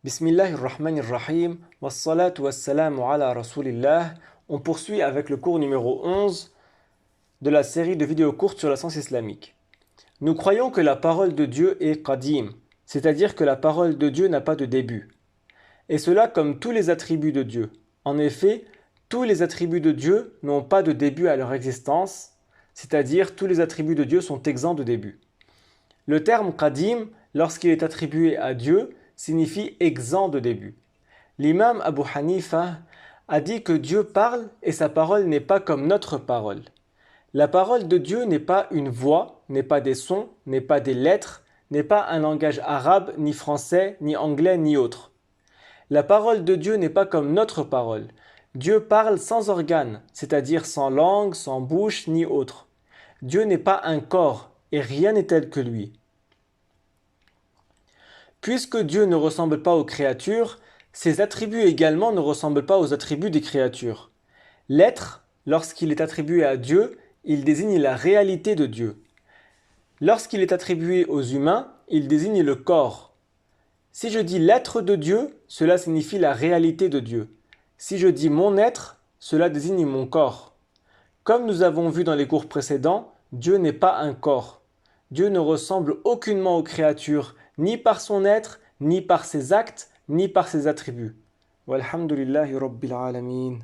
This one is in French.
Bismillahirrahmanirrahim, wassalatu wassalamu ala rasulillah. On poursuit avec le cours numéro 11 de la série de vidéos courtes sur la science islamique. Nous croyons que la parole de Dieu est qadim, c'est-à-dire que la parole de Dieu n'a pas de début. Et cela comme tous les attributs de Dieu. En effet, tous les attributs de Dieu n'ont pas de début à leur existence, c'est-à-dire tous les attributs de Dieu sont exempts de début. Le terme qadim, lorsqu'il est attribué à Dieu, signifie exempt de début. L'imam Abu Hanifa a dit que Dieu parle et sa parole n'est pas comme notre parole. La parole de Dieu n'est pas une voix, n'est pas des sons, n'est pas des lettres, n'est pas un langage arabe, ni français, ni anglais, ni autre. La parole de Dieu n'est pas comme notre parole. Dieu parle sans organes, c'est-à-dire sans langue, sans bouche, ni autre. Dieu n'est pas un corps et rien n'est tel que lui. Puisque Dieu ne ressemble pas aux créatures, ses attributs également ne ressemblent pas aux attributs des créatures. L'être, lorsqu'il est attribué à Dieu, il désigne la réalité de Dieu. Lorsqu'il est attribué aux humains, il désigne le corps. Si je dis l'être de Dieu, cela signifie la réalité de Dieu. Si je dis mon être, cela désigne mon corps. Comme nous avons vu dans les cours précédents, Dieu n'est pas un corps. Dieu ne ressemble aucunement aux créatures, ni par son être, ni par ses actes, ni par ses attributs. Walhamdulillahi Rabbil Alamin.